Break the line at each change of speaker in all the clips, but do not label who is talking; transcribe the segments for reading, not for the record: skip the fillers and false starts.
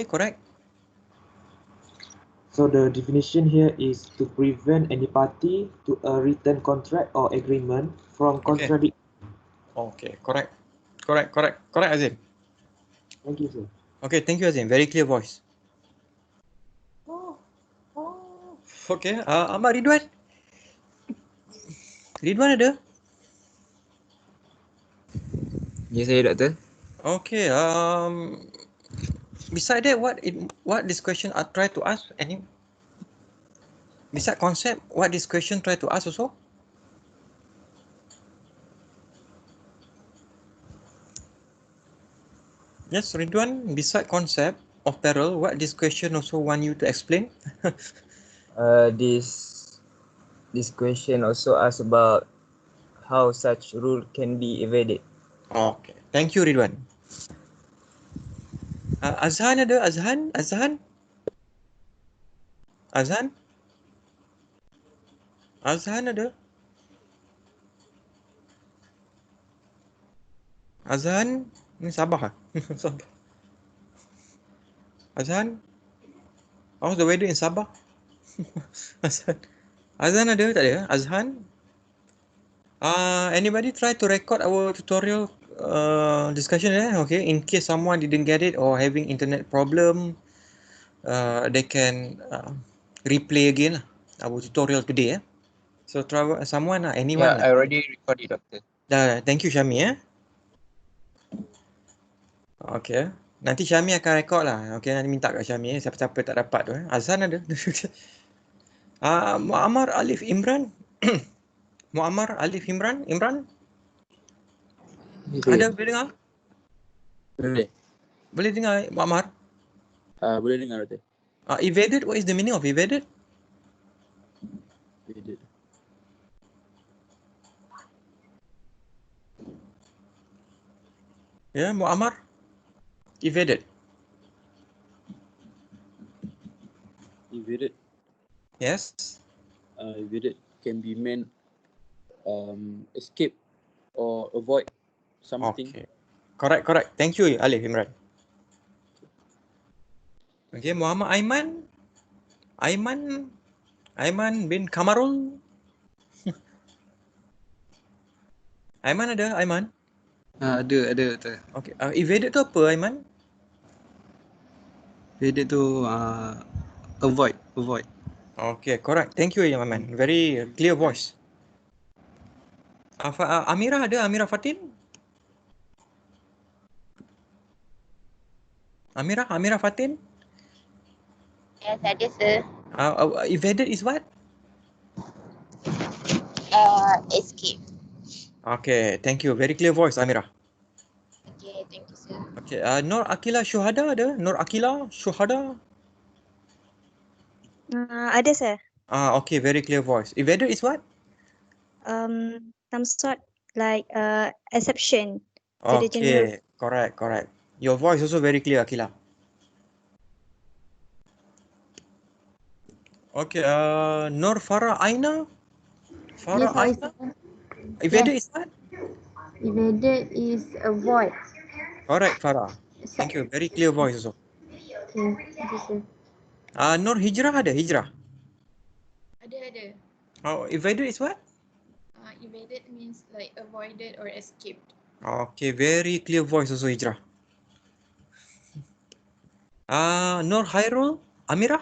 correct.
So the definition here is to prevent any party to a written contract or agreement from
Okay.
contradicting.
Okay, correct. Correct, Azim.
Thank you, sir.
Okay, thank you, Azim. Very clear voice. Okay, Ahmad Ridwan. Ridwan ada?
Ya, saya doktor.
Okay, beside that, what this question try to ask? Any beside concept, what this question try to ask also? Yes, Ridwan, beside concept of peril, what this question also want you to explain?
This question also asks about how such rule can be evaded.
Okay, thank you, Ridwan. Azhan ada? Azhan? Azhan? Azhan? Azhan ada? Azhan? Ni Sabah ah? Sabah. Azhan? How's the weather in Sabah? Azhan? Azhan ada? Tak ada? Azhan? Anybody try to record our tutorial discussion okay, in case someone didn't get it or having internet problem, they can replay again our tutorial today. So try someone anyone
I already recorded, doctor.
Thank you Syami. Okay, nanti Syami akan record lah. Okay, nanti minta kat Syami siapa-siapa tak dapat tu Azhan ada. Muammar Alif Imran. Muammar Alif Imran. Ada boleh dengar?
Boleh.
Boleh dengar Muammar?
Boleh dengar, doktor.
Evaded, what is the meaning of evaded?
Evaded.
Ya, Muammar? Evaded.
Evaded.
Yes.
Evaded can be meant escape or avoid something.
Okay. Correct. Thank you, Alif Imran. Okay, Muhammad Aiman. Aiman bin Kamarul. Aiman ada? Aiman?
Ada doktor.
Okay. Evaded tu apa, Aiman?
Evaded tu avoid.
Okay, correct. Thank you, Aiman. Very clear voice. Amira ada? Amira Fatin? Amira Fatin?
Yes, ada sir.
Evaded is what?
Escape.
Okay, thank you. Very clear voice, Amira.
Okay, thank you sir.
Okay, Nur Akila Syuhada ada? Nur Akila Syuhada?
Ada sir.
Okay, very clear voice. Evaded is what?
Some sort like exception to the general.
Okay, correct. Your voice also very clear, Akila. Okay, Nur Farah Aina? Farah Aina? Evaded is what?
Evaded is avoid.
Correct, Farah. Thank you. Very clear voice also.
Okay, thank you sir.
Nur Hijrah ada? Hijrah?
Ada.
Evaded is what?
Evaded means like avoided or escaped.
Okay, very clear voice also, Hijrah. Nur Hairul? Amira?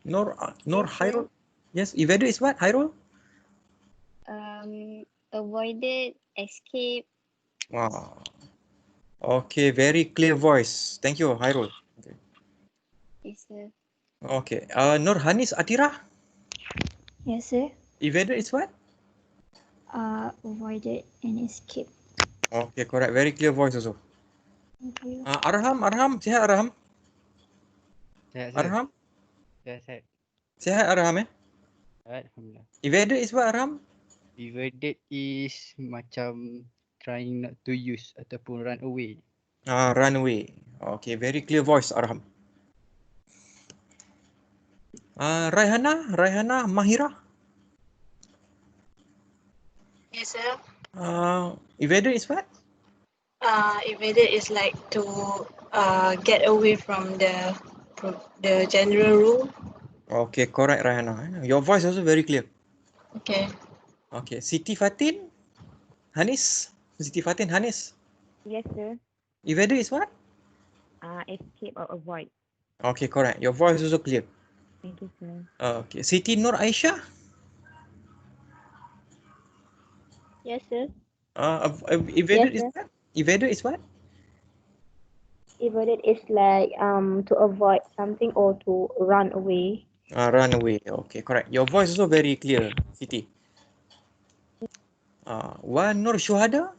Nur Hairul? Yes, evaded is what, Hairul?
Avoided, escape.
Wow. Okay, very clear voice. Thank you, Hairul. Okay.
Yes sir.
Okay, Nur Hanis Atira?
Yes sir.
Evaded is what?
Avoided and escape.
Okay, correct. Very clear voice also.
Thank you.
Arham, sihat Arham? Arham?
Sehat.
Sihat Arham
Alhamdulillah.
Evaded is what, Arham?
Evaded is macam trying not to use ataupun run away.
Run away. Okay, very clear voice, Arham. Raihana Mahira?
Yes, sir.
Evaded is what?
Evaded is like to get away from the general rule.
Okay, correct, Rayana. Your voice also very clear.
Okay.
Okay, Siti Fatin, Hanis. Siti Fatin, Hanis.
Yes, sir.
Evaded is what?
Escape or avoid.
Okay, correct. Your voice also clear.
Thank you, sir.
Okay, Siti Nur Aisyah.
Yes, sir.
Evaded
Yes,
is
sir.
what? Evaded is what?
Evaded is like to avoid something or to run away.
Run away. Okay, correct. Your voice also very clear, Siti. Wan Nur Shuhada.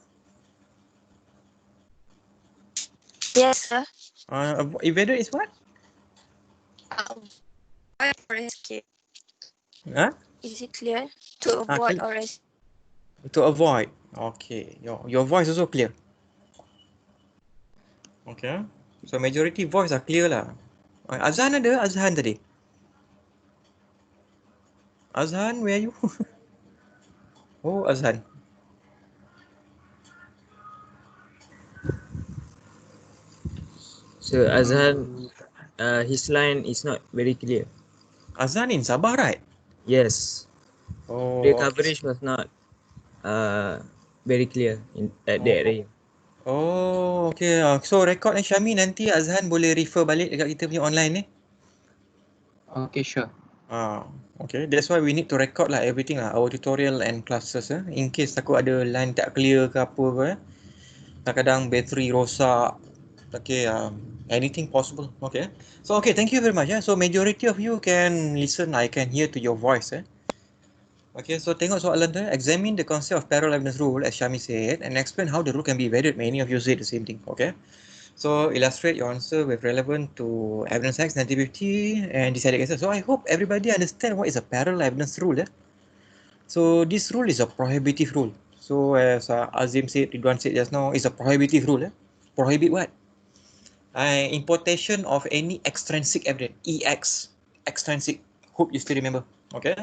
Yes, sir.
Evaded is what?
Avoid or escape.
Huh?
Is it clear? To avoid or escape.
To avoid. Okay. Your voice also clear. Okay. So majority voice are clear lah. Azhan ada? Azhan tadi. Azhan, where are you? Oh, Azhan.
So Azhan, his line is not very clear.
Azhan in Sabah, right?
Yes.
Oh,
The
okay.
coverage was not very clear at that area.
Oh, okay. So record ni Syami, nanti Azhan boleh refer balik dekat kita punya online ni.
Okay, sure.
Okay. That's why we need to record lah everything lah, our tutorial and classes in case takut ada line tak clear ke apa ke. Kadang-kadang bateri rosak. Okay, anything possible. Okay. So okay, thank you very much. So majority of you can listen, I can hear to your voice. Okay, so tengok soalan tu. Examine the concept of parallel evidence rule, as Syami said, and explain how the rule can be evaded. Many of you said the same thing. Okay. So illustrate your answer with relevant to evidence X, nativity, and decided cases. So I hope everybody understand what is a parallel evidence rule. So this rule is a prohibitive rule. So as Azim said, Ridwan said just now, it's a prohibitive rule. Prohibit what? Importation of any extrinsic evidence. EX. Extrinsic. Hope you still remember. Okay.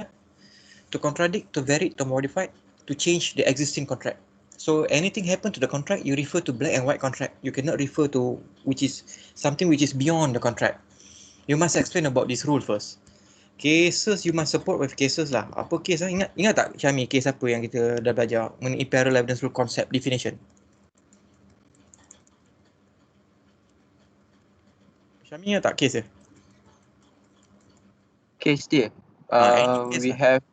To contradict, to vary, to modify, to change the existing contract. So anything happen to the contract, you refer to black and white contract. You cannot refer to which is something which is beyond the contract. You must explain about this rule first. Cases you must support with cases lah. Apa case lah? Ingat tak Syami case apa yang kita dah belajar mengenai parallel evidence rule concept definition? Syami ingat tak case dia?
Case dia.
Case
We
lah.
have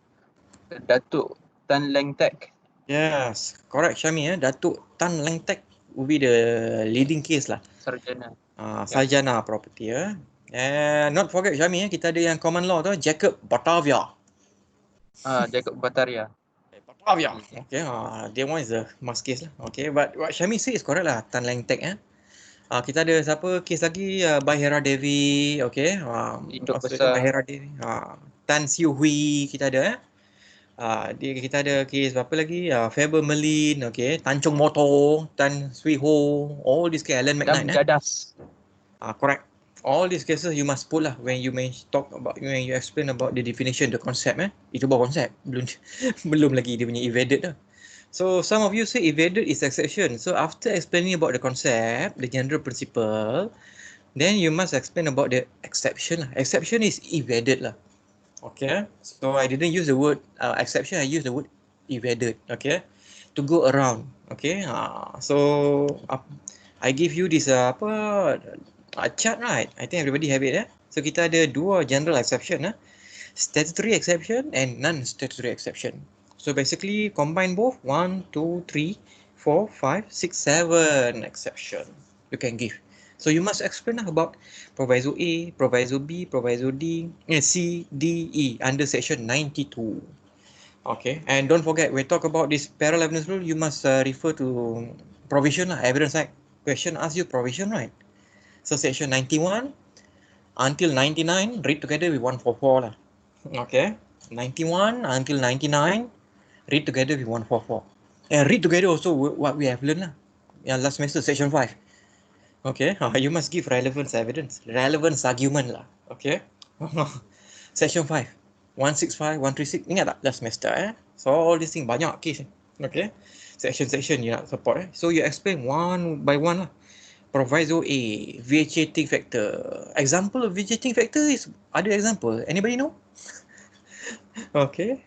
Datuk Tan Leng Tek.
Yes, correct Syami. Datuk Tan Leng Tek will be the leading case lah.
Sarjana.
Sarjana property. And not forget Syami, kita ada yang common law tu, Jacob Batavia.
Jacob Bataria.
Batavia. Okay, that one is the must case lah. Okay, but what Syami say is correct lah. Tan Leng Tek. Kita ada siapa case lagi? Bahira Devi. Okay.
Induk
Australia
Besar.
Bahira Devi. Tan Siu Hui kita ada. Kita ada case apa lagi? Faber Merlin. Okay. Tan Chong Moto. Tan Sui Ho. All these case. Alan McKnight.
Jadas.
Correct. All these cases you must put lah when you talk about, when you explain about the definition, the concept. Itu baru konsep. Belum lagi dia punya evaded lah. So some of you say evaded is exception. So after explaining about the concept, the general principle, then you must explain about the exception. Exception is evaded lah. Okay. So I didn't use the word exception. I used the word evaded. Okay. To go around. Okay. So I give you this chart, right? I think everybody have it. So kita ada dua general exception. Statutory exception and non-statutory exception. So basically combine both 1, 2, 3, 4, 5, 6, 7 exception you can give. So you must explain about proviso A, proviso B, proviso C, D, E under section 92. Okay, and don't forget when talk about this parallel evidence rule, you must refer to provision lah, evidence act. Question asks you provision, right? So section 91 until 99 read together with 144 lah. Okay, 91 until 99 read together with 144. And read together also what we have learned lah. Last semester, section 5. Okay, you must give relevance evidence. Relevance argument lah. Okay. Section 5. 165, 136. Ingat tak last semester So all these things banyak case. Okay. Section you nak support So you explain one by one lah. Proviso A, vitiating factor. Example of vitiating factor is, ada example? Anybody know? Okay.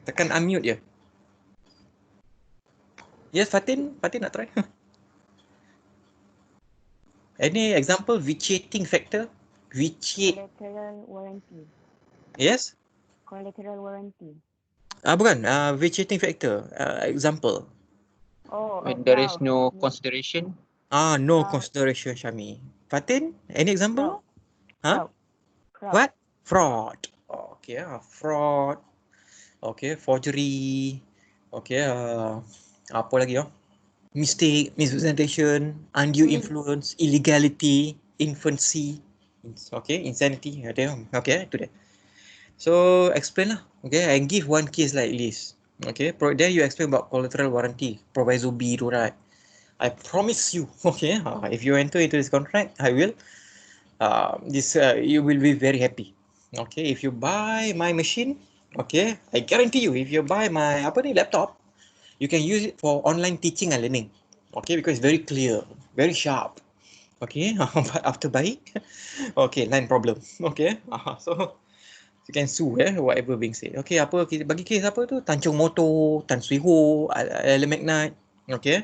Tekan unmute je. Yes, Fatin nak try? Any example vitiating factor? Vitiate.
Collateral warranty.
Yes?
Collateral warranty.
Bukan. Vitiating factor. Example.
Oh,
When there is
fraud.
no consideration.
No consideration, Syami. Fatin, any example? Huh?
Fraud.
What? Fraud. Okay, fraud. Okay, forgery. Okay, apa lagi? Mistake, misrepresentation, undue influence, illegality, infancy. Okay, insanity. Okay, itu dia. So explain lah. Okay, and give one case like this. Okay, then you explain about collateral warranty, proviso B tu, right? I promise you, okay, if you enter into this contract, I will, you will be very happy. Okay, if you buy my machine, okay, I guarantee you, if you buy my laptop, you can use it for online teaching and learning. Okay, because it's very clear, very sharp. Okay, but after buying, okay, line problem. Okay, so you can sue whatever being said. Okay, bagi case apa tu? Tancung motor, Tan Swee Ho, Magnite. Okay.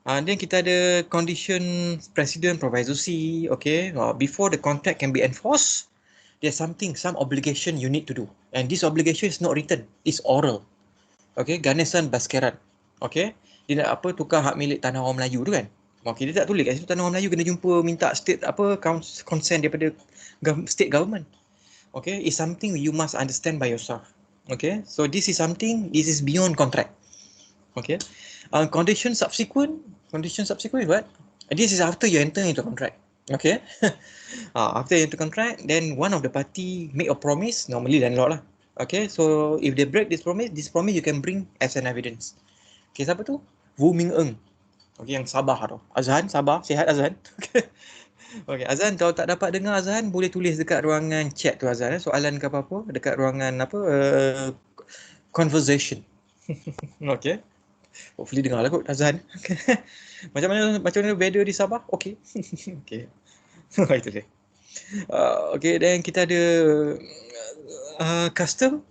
Then kita ada condition precedent proviso C. Okay. Before the contract can be enforced, there's some obligation you need to do. And this obligation is not written. It's oral. Okay. Ganesan Baskeran. Okay. Dia nak tukar hak milik tanah orang Melayu tu kan. Okay, dia tak tulis kat situ tanah orang Melayu kena jumpa minta state consent daripada state government. Okay, it's something you must understand by yourself. Okay, so this is beyond contract. Okay, condition subsequent is what? This is after you enter into contract. Okay, after you enter contract, then one of the party make a promise, normally landlord lah. Okay, so if they break this promise you can bring as an evidence. Okay, siapa tu? Wu Ming Eng. Okay, yang Sabah tu. Azhan, Sabah, sihat Azhan. Okay. Okay, Azhan, kalau tak dapat dengar Azhan, boleh tulis dekat ruangan chat tu Azhan. Soalan ke apa-apa, dekat ruangan conversation. Okay. Hopefully dengar lah kot Azhan. Macam mana weather di Sabah? Okay. Okay. Itu dia. Okay, then kita ada custom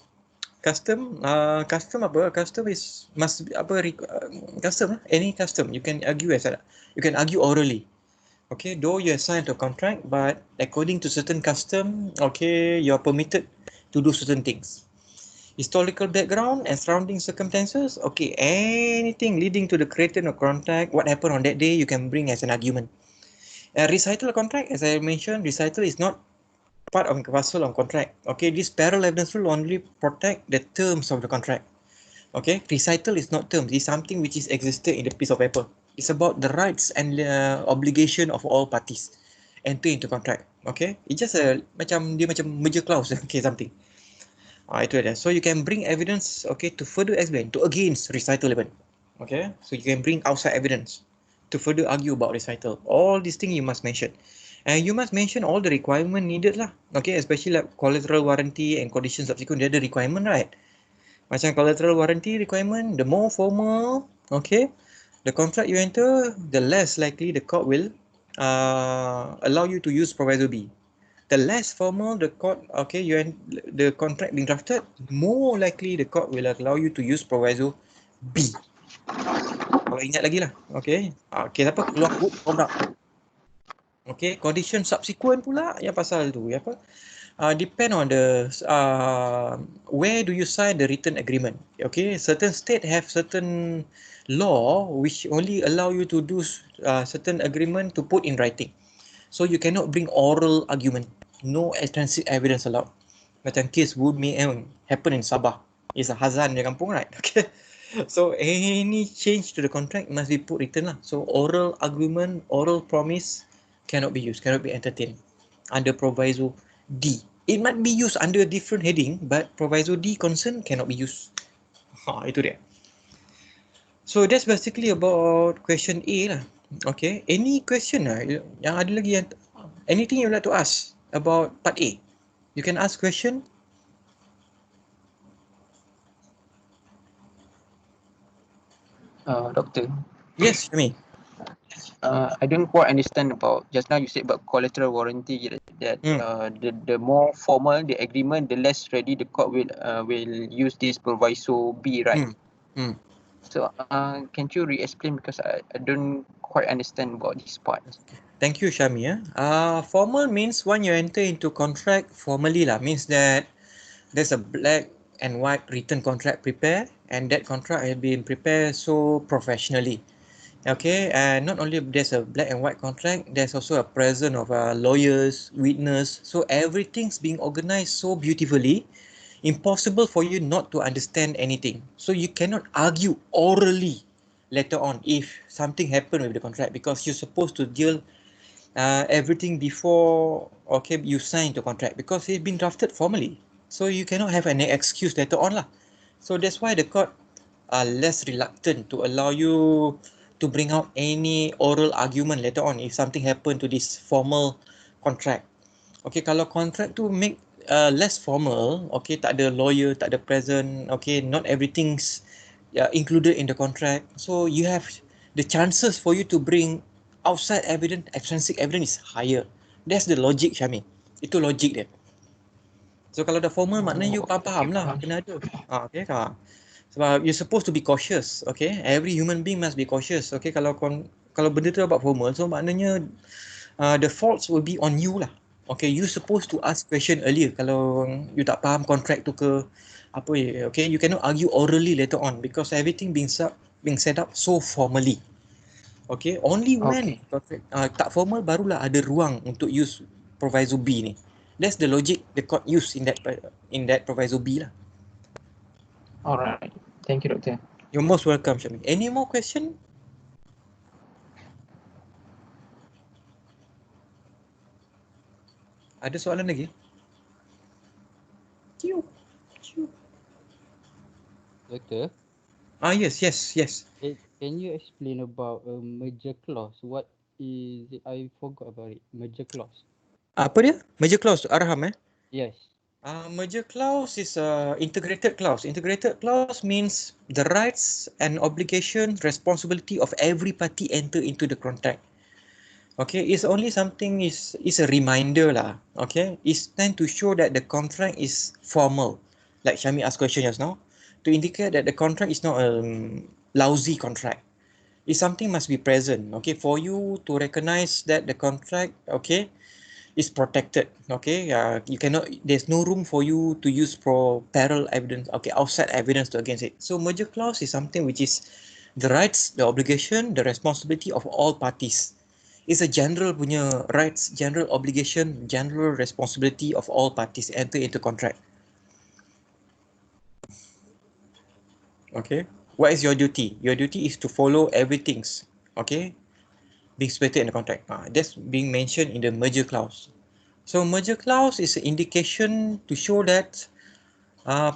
apa? Custom is custom lah. Any custom you can argue orally. Okay, though you are signed to a contract, but according to certain custom, okay, you are permitted to do certain things. Historical background and surrounding circumstances, okay, anything leading to the creation of contract, what happened on that day, you can bring as an argument. Recital contract, as I mentioned, recital is not part of parcel of contract. Okay, this parol evidence rule only protect the terms of the contract. Okay, recital is not terms, it's something which is existed in the piece of paper. It's about the rights and obligation of all parties enter into contract. Okay, it's just macam merger clause. Okay, something. Itu ada. So you can bring evidence, okay, to further explain, to against recital even. Okay, so you can bring outside evidence to further argue about recital. All these things you must mention. And you must mention all the requirement needed lah. Okay, especially like collateral warranty and conditions subsequent, dia ada requirement, right? Macam collateral warranty requirement, the more formal, okay, the contract you enter, the less likely the court will allow you to use proviso B. The less formal the court, okay, the contract being drafted, more likely the court will allow you to use proviso B. Kalau ingat lagi lah, okay. Okay, apa? Keluar produk. Okay, condition subsequent pula yang pasal tu, apa? Depend on the where do you sign the written agreement. Okay, certain state have certain law which only allow you to do certain agreement to put in writing. So you cannot bring oral argument. No extrinsic evidence allowed. Macam case Wood May happen in Sabah. It's a Hazan di kampung, right? Okay. So any change to the contract must be put written lah. So oral agreement, oral promise cannot be used, cannot be entertained under proviso D. It might be used under a different heading, but proviso D concern cannot be used. Itu dia. So that's basically about question A lah. Okay, any question lah yang ada lagi yang anything you would like to ask about part A? You can ask question.
Doctor.
Yes, me.
I don't quite understand about just now you said about collateral warranty that the more formal the agreement, the less ready the court will use this proviso B, right? So can you re-explain because I don't quite understand about this part.
Thank you, Shami. Formal means when you enter into contract formally lah, means that there's a black and white written contract prepared, and that contract has been prepared so professionally. Okay, and not only there's a black and white contract, there's also a presence of lawyers, witness. So everything's being organized so beautifully, impossible for you not to understand anything. So you cannot argue orally later on if something happened with the contract because you're supposed to deal everything before you sign the contract because it's been drafted formally. So you cannot have any excuse later on lah. So that's why the court are less reluctant to allow you to bring out any oral argument later on if something happened to this formal contract. Okay, kalau contract tu make less formal, okay, tak ada lawyer, tak ada present, okay, not everything's included in the contract. So you have the chances for you to bring outside evidence, extrinsic evidence is higher. That's the logic, Syami. Itu logic dia. So kalau dah formal maknanya you faham lah, kena ada. Okay, sebab you're supposed to be cautious, okay? Every human being must be cautious, okay? Kalau benda tu about formal, so maknanya the faults will be on you lah. Okay, you supposed to ask question earlier kalau you tak faham contract tu ke apa ya, okay? You cannot argue orally later on because everything being set up so formally. Okay, only when contract tak formal barulah ada ruang untuk use proviso B ni. That's the logic the court use in that proviso B lah.
Alright, thank you, Doctor.
You're most welcome, Syami. Any more question? Ada soalan lagi?
Doctor?
Yes.
Can you explain about a merger clause? What is it? I forgot about it. Merger clause.
Apa dia? Merger clause, Arham
Yes.
Merger clause is a integrated clause. Integrated clause means the rights and obligations, responsibility of every party enter into the contract. Okay, it's only something is a reminder lah. Okay, it's meant to show that the contract is formal. Like Syami asked question just now, to indicate that the contract is not a lousy contract. It's something must be present. Okay, for you to recognize that the contract, okay, is protected. Okay, you cannot. There's no room for you to use parol evidence. Okay, outside evidence to against it. So merger clause is something which is the rights, the obligation, the responsibility of all parties. It's a general punya rights, general obligation, general responsibility of all parties enter into contract. Okay, what is your duty? Your duty is to follow everything's, okay, being stated in the contract. That's being mentioned in the merger clause. So merger clause is an indication to show that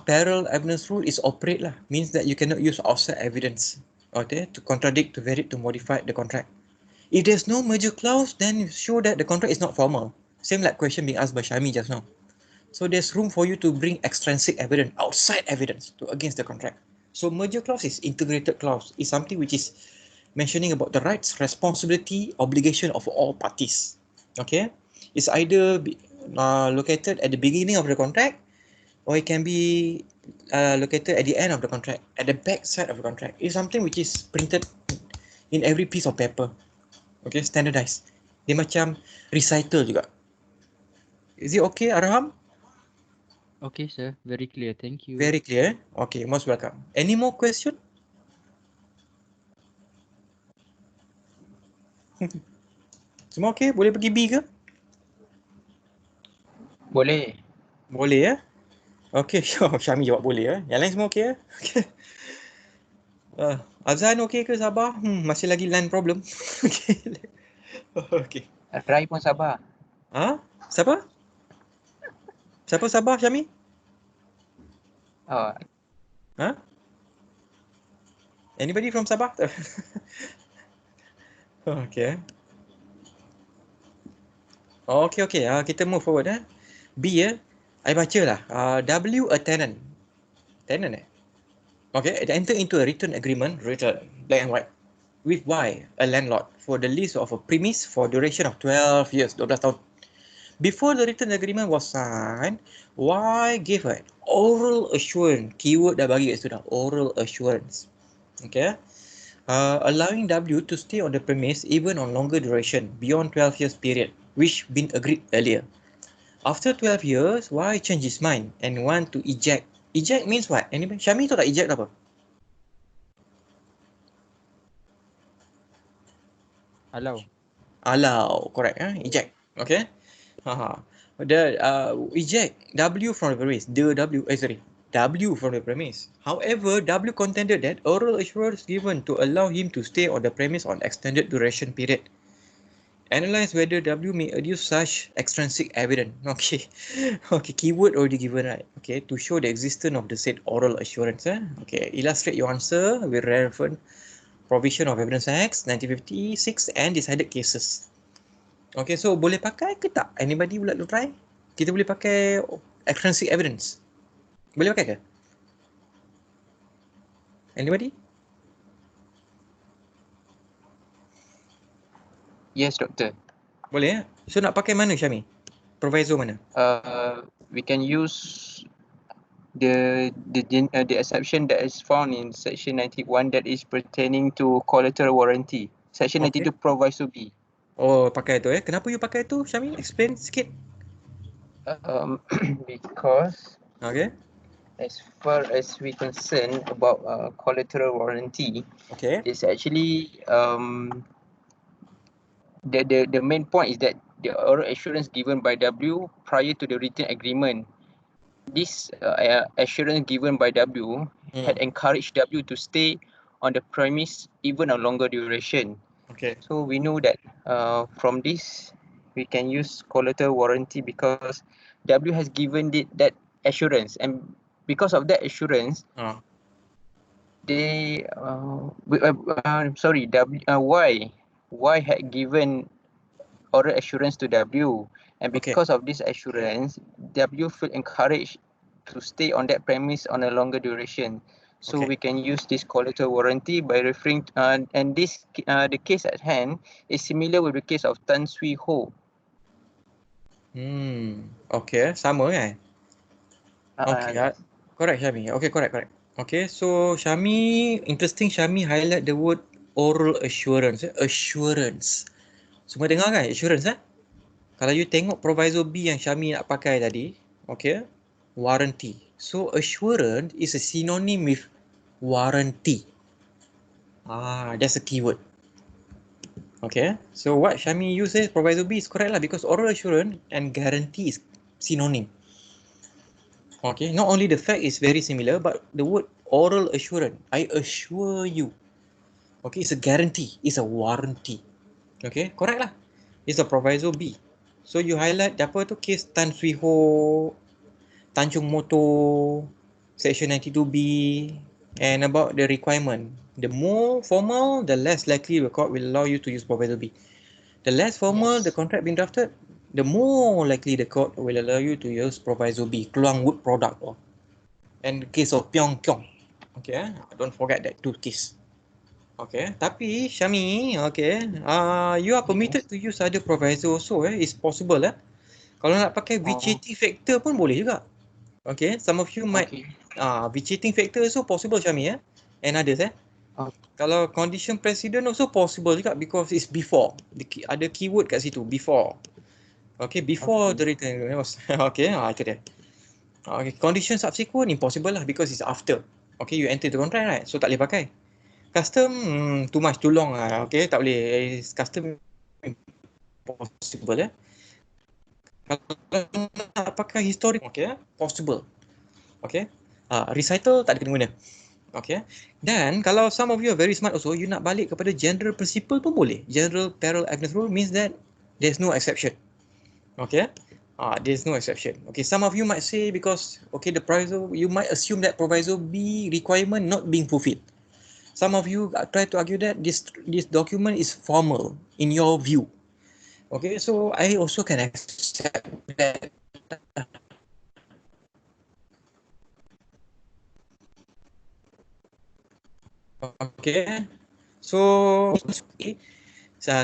parol evidence rule is operate lah. Means that you cannot use outside evidence, okay, to contradict, to vary, to modify the contract. If there's no merger clause, then show that the contract is not formal. Same like question being asked by Syami just now. So there's room for you to bring extrinsic evidence, outside evidence to against the contract. So merger clause is integrated clause. It's something which is mentioning about the rights, responsibility, obligation of all parties. Okay, it's either located at the beginning of the contract, or it can be located at the end of the contract, at the back side of the contract. It's something which is printed in every piece of paper. Okay, standardized. Dia macam recital juga. Is it okay, Arham?
Okay, sir. Very clear. Thank you.
Very clear. Okay, most welcome. Any more question? Semua okay? Boleh pergi B ke?
Boleh.
Boleh ya? Okay, Syami jawab boleh ya. Yang lain semua okay ya? Okay. Azan okay ke Sabah? Masih lagi line problem. Okay. Okay.
Rai pun sabar.
Siapa? Siapa Sabah, Syami?
Oh.
Anybody from Sabah? Okay. Okay. Kita move forward B ya. I baca lah. W a tenant. Tenant Okay, enter into a written agreement, written black and white. with Y, a landlord, for the lease of a premise for duration of 12 years, 12 tahun. Before the written agreement was signed, Y gave an oral assurance. Keyword dah bagi kat situ dah. Oral assurance. Okay. Allowing W to stay on the premise even on longer duration, beyond 12 years period, which been agreed earlier. After 12 years, Y changed his mind and want to eject. Eject means what? Anybody? Syami tahu tak eject apa?
Allow.
Allow, correct. Eject. Okay. Haha. The eject W from the premise. W from the premise. However, W contended that oral assurance given to allow him to stay on the premise on extended duration period. Analyze whether W may adduce such extrinsic evidence. Okay. Okay, keyword already given, right? Okay, to show the existence of the said oral assurance. Okay, illustrate your answer with relevant provision of Evidence Act 1956 and decided cases. Okay, so boleh pakai ke tak? Anybody would like to try? Kita boleh pakai extrinsic evidence. Boleh pakai ke? Anybody?
Yes, doctor.
Boleh. So nak pakai mana, Syami? Proviso mana?
We can use the exception that is found in section 91 that is pertaining to collateral warranty. Section 92 proviso B.
Oh, pakai tu. Kenapa you pakai tu, Syami? Explain sikit.
Because
Okay.
as far as we concern about collateral warranty,
okay,
it's actually the main point is that the oral assurance given by W prior to the written agreement. This assurance given by W had encouraged W to stay on the premise even a longer duration.
Okay.
So we know that from this we can use collateral warranty because W has given it that assurance, and because of that assurance, they Y had given oral assurance to W, and because of this assurance, W feel encouraged to stay on that premise on a longer duration. So we can use this collateral warranty by referring to, and this the case at hand is similar with the case of Tan Swee Ho.
Okay, sama kan? Okay, correct Syami. Okay, correct. Okay, so Syami, interesting Syami highlight the word oral assurance. Assurance. Semua dengar kan? Assurance Kalau you tengok proviso B yang Syami nak pakai tadi, okay, warranty. So assurance is a synonym with warranty. That's a keyword. Okay, so what Syami uses proviso B is correct lah because oral assurance and guarantee is synonym. Okay, not only the fact is very similar, but the word oral assurance, I assure you. Okay, it's a guarantee, it's a warranty. Okay, correct lah. It's a proviso B. So you highlight apa tu case Tan Swee Ho, Tanjung Motor, section 92B, and about the requirement. The more formal, the less likely the court will allow you to use proviso B. The less formal the contract being drafted, the more likely the court will allow you to use proviso B, Keluang Wood product. And the case of Pyong Kyong. Okay, don't forget that two case. Okay, tapi Syami, okay, you are permitted to use other proviso also. It's possible. Kalau nak pakai vitiating factor pun boleh juga. Okay, some of you might vitiating factor also possible Syami and others Kalau condition precedent also possible juga because it's before. Ada keyword kat situ, before. Okay, before the written agreement was okay, itu dia. Okay, condition subsequent impossible lah because it's after. Okay, you enter the contract right, so tak boleh pakai. Custom too much, too long lah. Okay, tak boleh. Custom impossible Kalau nak pakai historic, okay, possible. Okay, recital tak ada kena guna. Okay, dan kalau some of you are very smart also, you nak balik kepada general principle pun boleh. General parol agreement rule means that there's no exception. Okay, there's no exception. Okay, some of you might say because okay the proviso, you might assume that proviso B requirement not being fulfilled. Some of you try to argue that this document is formal in your view. Okay, so I also can accept that. Okay, So A,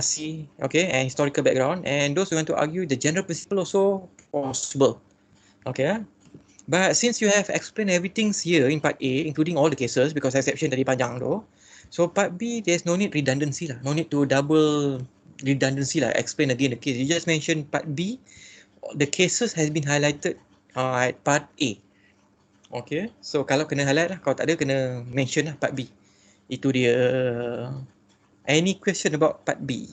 C, okay, and historical background, and those who want to argue the general principle also possible. Okay. But since you have explained everything here in part A, including all the cases, because exception tadi panjang tu, so part B, there's no need redundancy lah. No need to double redundancy lah. Explain again the case. You just mentioned part B, the cases has been highlighted at part A. Okay, so kalau kena highlight lah, kalau tak ada kena mention lah part B. Itu dia. Any question about part B?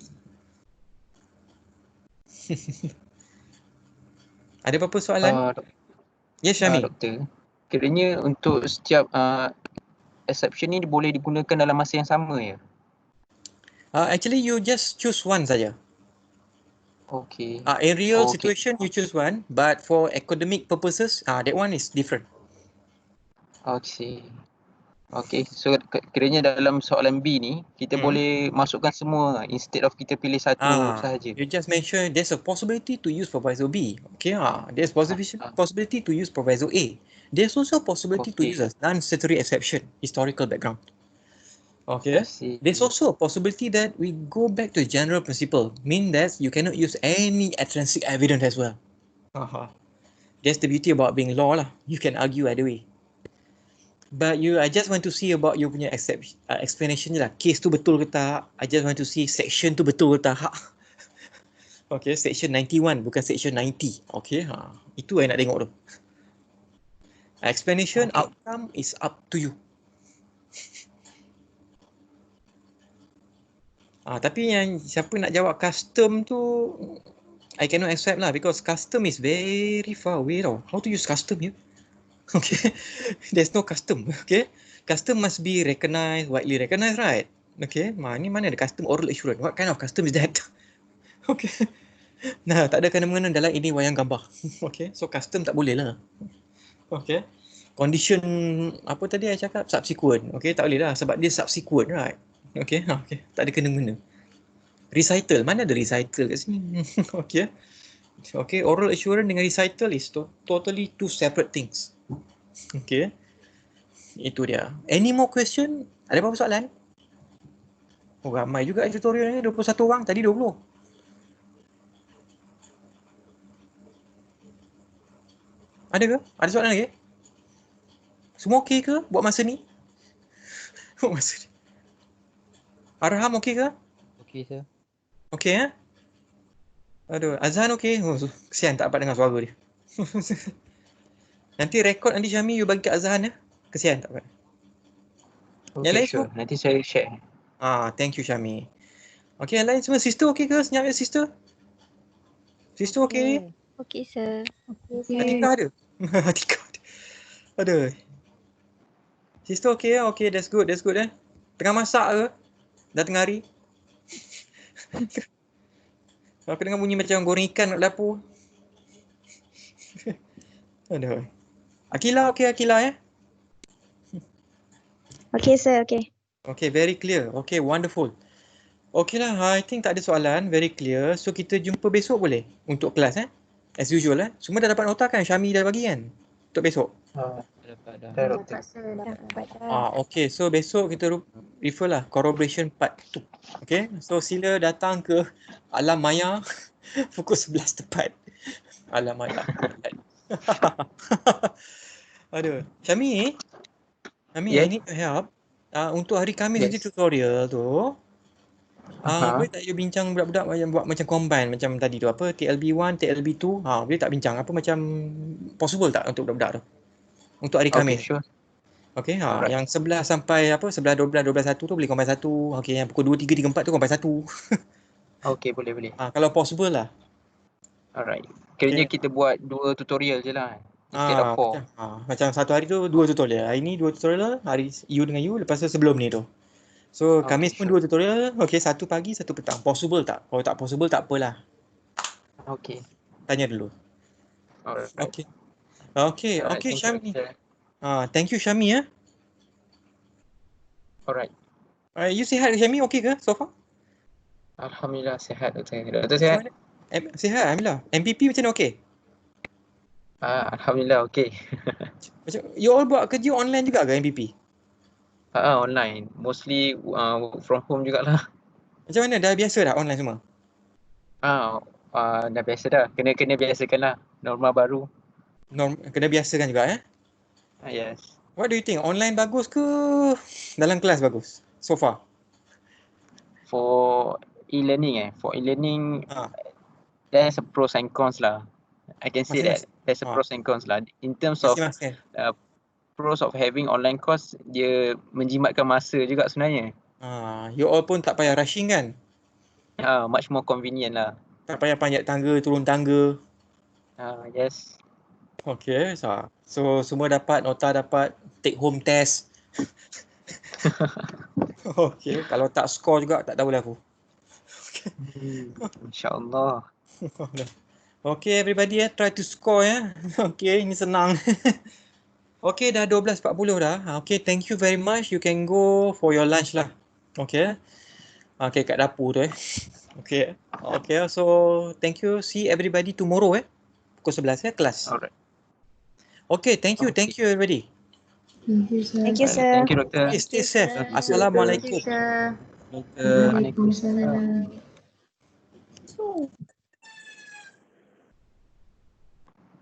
Ada apa-apa soalan? Yes, Syami.
Doktor, kiranya untuk setiap exception ni boleh digunakan dalam masa yang sama ya?
Actually, you just choose one saja.
Okay.
In real situation, you choose one, but for academic purposes, that one is different.
Okay. Okay, so kiranya dalam soalan B ni, kita boleh masukkan semua instead of kita pilih satu sahaja.
You just mention there's a possibility to use proviso B. Okay, there's possibility to use proviso A. There's also possibility to use a non-statutory exception, historical background. Okay, there's also a possibility that we go back to general principle, mean that you cannot use any extrinsic evidence as well. That's the beauty about being law lah. You can argue either way. But I just want to see about you punya explanation je lah. Case tu betul ke tak? I just want to see section tu betul ke tak? Okay, section 91 bukan section 90. Okay, itu yang nak tengok tu. Explanation, outcome is up to you. Tapi yang siapa nak jawab custom tu, I cannot accept lah because custom is very far away tau. How to use custom here? Okay, there's no custom. Okay, custom must be recognized, widely recognized, right? Okay, ni mana ada custom oral assurance? What kind of custom is that? Okay, nah, tak ada kena-mengena dalam ini wayang gambar. Okay, so custom tak boleh lah. Okay, condition apa tadi saya cakap? Subsequent. Okay, tak boleh lah sebab dia subsequent, right? Okay, okay, tak ada kena-mengena. Recital, mana ada recital kat sini? Okay, okay, oral assurance dengan recital is totally two separate things. Okay, itu dia. Any more question? Ada apa-apa soalan? Oh, ramai juga tutorial ni, 21 orang, tadi 20. Ada ke? Ada soalan lagi? Semua okey ke buat masa ni? Buat masa ni. Arham okey ke?
Okey, sir.
Okey, eh? Aduh, Azhan okey? Oh, kesian tak dapat dengar suara dia. Nanti rekod nanti Syami you bagi kat Azhan ya. Kesian tak dapat. Yang lain
Sure.
semua?
Nanti saya share.
Thank you Syami. Okey, yang lain semua sister okey ke? Senyap ya sister? Sister okey?
Okay, sir.
Atika ada? Atika ada. Aduh. Sister okey ya? Okey, that's good eh. Tengah masak ke? Dah tengah hari? Aku dengar bunyi macam goreng ikan kat dapur. Aduh. Akila okey Akila ya?
Okay, sir. Okay.
Okay, very clear. Okay, wonderful. Okay lah, I think tak ada soalan. Very clear. So, kita jumpa besok boleh? Untuk kelas as usual Semua dah dapat nota kan? Syami dah bagi kan? Untuk besok?
Dapat dah.
Dapat, sir. Dapat.
Okay, so besok kita refer lah corroboration part 2. Okay, so sila datang ke alam maya pukul 11 tepat. Alam maya. Aduh, Syami, I need your help. Untuk hari Khamis nanti tutorial tu, boleh tak you bincang budak-budak buat macam combine macam tadi tu apa TLB1, TLB2, boleh tak bincang apa macam possible tak untuk budak-budak tu? Untuk hari Khamis.
Okay, sure.
Okay, yang 11 sampai apa 11, 12, 12, 1 tu boleh combine 1. Okay, yang pukul 2, 3, 3, 4 tu combine 1.
Okay, boleh.
Kalau possible lah.
Alright. Kiranya kita buat 2 tutorial je lah. Instead of 4.
Macam satu hari tu 2 tutorial. Hari ni 2 tutorial, hari you dengan you, lepas tu sebelum ni tu. So Khamis pun 2 tutorial, okay, 1 pagi, 1 petang. Possible tak? Kalau tak possible tak apalah.
Okay.
Tanya dulu.
Alright.
Okay, Syami. Thank you Syami ya.
Alright.
You sihat Syami, okay ke so far?
Alhamdulillah sihat Doktor. Doktor sihat?
Sihat, alhamdulillah. MPP macam mana okey?
Alhamdulillah okey.
Macam you all buat kerja online juga ke MPP?
Online. Mostly work from home jugalah.
Macam mana, dah biasa dah online semua?
Dah biasa dah. Kena biasakan lah. Normal baru.
Kena biasakan juga
Yes.
What do you think? Online bagus ke dalam kelas bagus so far?
For e-learning there's a pros and cons lah. I can say that there's a pros and cons lah. In terms of pros of having online course, dia menjimatkan masa juga sebenarnya.
You all pun tak payah rushing kan?
Much more convenient lah.
Tak payah panjat tangga, turun tangga.
Yes.
Okay, so semua dapat, nota dapat, take home test. Okay, kalau tak score juga tak tahulah aku.
InsyaAllah.
Okay, everybody try to score Okay, ini senang. Okay, dah 12.40 dah. Okay, thank you very much. You can go for your lunch lah. Okay. Okay, kat dapur tu Okay. Okay, so thank you. See everybody tomorrow pukul 11 kelas.
Alright.
Okay, thank you everybody.
Thank you, sir.
Thank you, sir.
Thank you, Doctor.
Okay, stay safe. Assalamualaikum.
Waalaikumsalam.